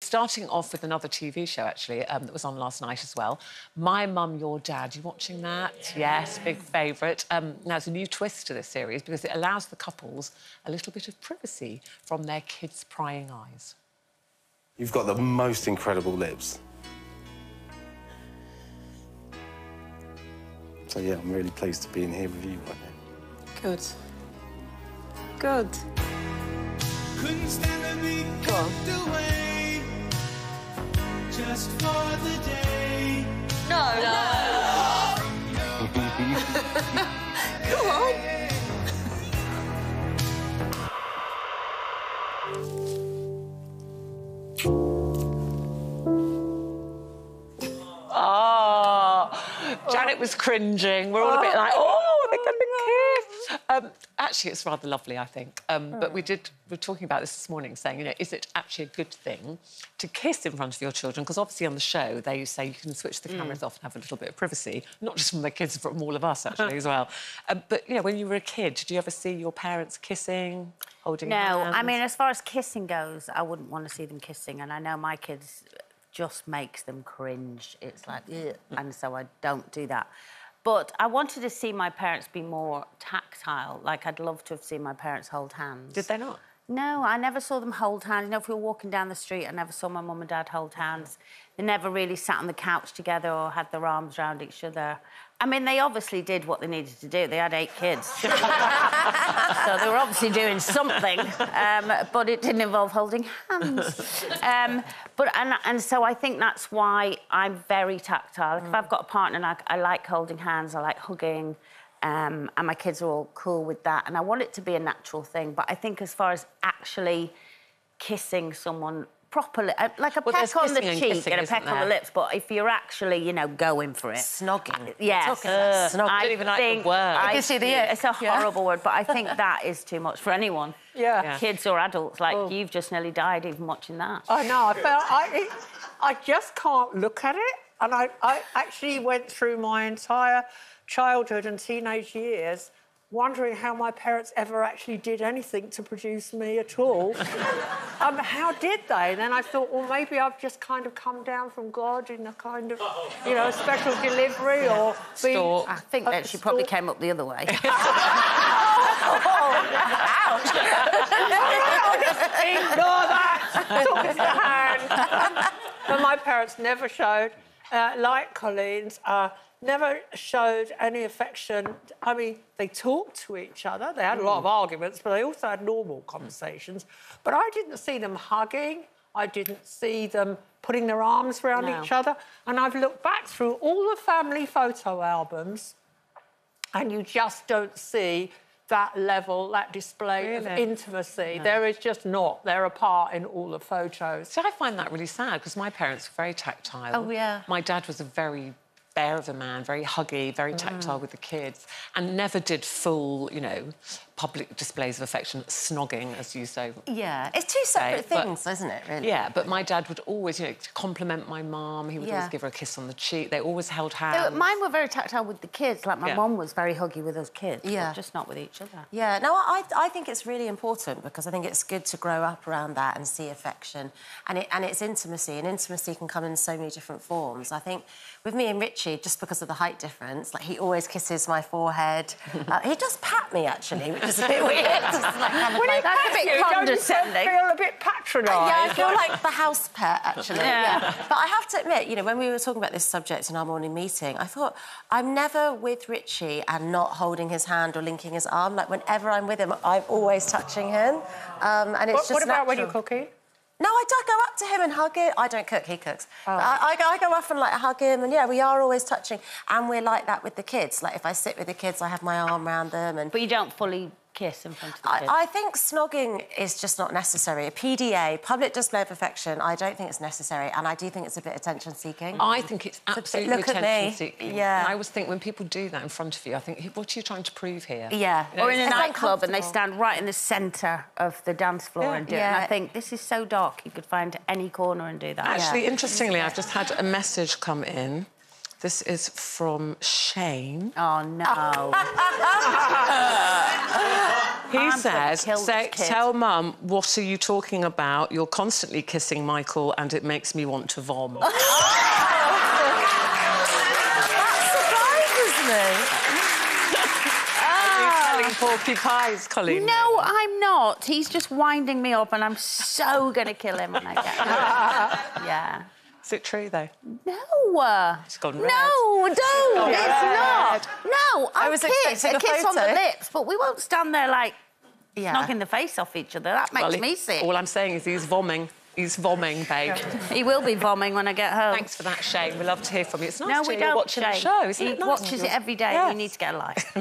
starting off with another TV show, actually, that was on last night as well. My Mum, Your Dad. You watching that? Yes, big favourite. Now, it's a new twist to this series because it allows the couples a little bit of privacy from their kids' prying eyes. You've got the most incredible lips. So, yeah, I'm really pleased to be in here with you right now. Good. Good. Couldn't stand to be kept away just for the day. No. Come on. Oh, Janet was cringing. We're all a bit like, oh, they're going to kiss. Actually, it's rather lovely, I think. But we were talking about this morning, saying, you know, is it actually a good thing to kiss in front of your children? Because obviously on the show they say you can switch the cameras off and have a little bit of privacy, not just from the kids, but from all of us actually as well. But you know, when you were a kid, did you ever see your parents kissing, holding hands? No, I mean, as far as kissing goes, I wouldn't want to see them kissing, and I know my kids just makes them cringe. It's like, ugh, and so I don't do that. But I wanted to see my parents be more tactile. Like, I'd love to have seen my parents hold hands. Did they not? No, I never saw them hold hands. You know, if we were walking down the street, I never saw my mum and dad hold hands. They never really sat on the couch together or had their arms around each other. I mean, they obviously did what they needed to do. They had 8 kids. So they were obviously doing something, but it didn't involve holding hands. And so I think that's why I'm very tactile. If I've got a partner and I like holding hands, I like hugging, and my kids are all cool with that, and I want it to be a natural thing. But I think as far as actually kissing someone properly, like a peck on the cheek and a peck on the lips, but if you're actually, you know, going for it. Snogging. Yes. Snogging. I don't even like the word. I can see the It's a horrible word, but I think that is too much for anyone. Yeah. Kids or adults, like, you've just nearly died even watching that. I know, I just can't look at it. And I actually went through my entire childhood and teenage years wondering how my parents ever actually did anything to produce me at all. How did they? And then I thought, well, maybe I've just kind of come down from God in a kind of, you know, special delivery or... I think that she probably came up the other way. Ouch! I'll just ignore that. Took it to hand. But my parents never showed, like Colleen's, never showed any affection. I mean, they talked to each other. They had a lot of arguments, but they also had normal conversations. But I didn't see them hugging. I didn't see them putting their arms around each other. And I've looked back through all the family photo albums, and you just don't see that level, that display of intimacy. No. There is just not. They're apart in all the photos. See, I find that really sad, because my parents were very tactile. Oh, yeah. My dad was a very bear of a man, very huggy, very tactile with the kids, and never did full, you know, public displays of affection, snogging, as you say. Yeah, it's two separate things, isn't it, really? Yeah, but my dad would always, you know, compliment my mum. He would always give her a kiss on the cheek. They always held hands. Mine were very tactile with the kids. Like, my mum was very huggy with us kids, but just not with each other. Yeah, no, I think it's really important, because I think it's good to grow up around that and see affection. And it's intimacy, and intimacy can come in so many different forms. I think with me and Richie, just because of the height difference, like, he always kisses my forehead. He does pat me, actually, which is a bit weird. Just, like, kind of like, that's a bit condescending. You feel a bit patronised. Yeah, I feel like the house pet, actually. Yeah. But I have to admit, you know, when we were talking about this subject in our morning meeting, I thought, I'm never with Richie and not holding his hand or linking his arm. Like, whenever I'm with him, I'm always touching him. And it's just What about natural. when you're cooking? No, I don't go up to him and hug him. I don't cook, he cooks. I go up and, like, hug him, and, yeah, we are always touching. And we're like that with the kids. Like, if I sit with the kids, I have my arm around them. And But you don't fully kiss in front of the kids? I think snogging is just not necessary. A PDA, public display of affection, I don't think it's necessary, and I do think it's a bit attention-seeking. I think it's absolutely attention-seeking. Yeah. And I always think when people do that in front of you, I think, what are you trying to prove here? Yeah. You know, or in a nightclub and they stand right in the centre of the dance floor and do it. And I think, this is so dark, you could find any corner and do that. Actually, interestingly, I've just had a message come in. This is from Shane. Oh, no. He says, tell Mum, what are you talking about? You're constantly kissing Michael and it makes me want to vom. That surprises me. Are you telling porcupines, Colleen? No, I'm not. He's just winding me up and I'm so going to kill him when I get home. Yeah. Is it true, though? No. She's gone red. No, don't. It's red. not. No, I was expecting a kiss on the lips, but we won't stand there, like, knocking the face off each other. That makes me sick. All I'm saying is he's vomming. He's vomming, babe. He will be vomming when I get home. Thanks for that, Shane. We love to hear from you. It's nice no, to we hear you don't, watching the Shane. show, isn't he it nice? watches it every day. Yes. You need to get a life.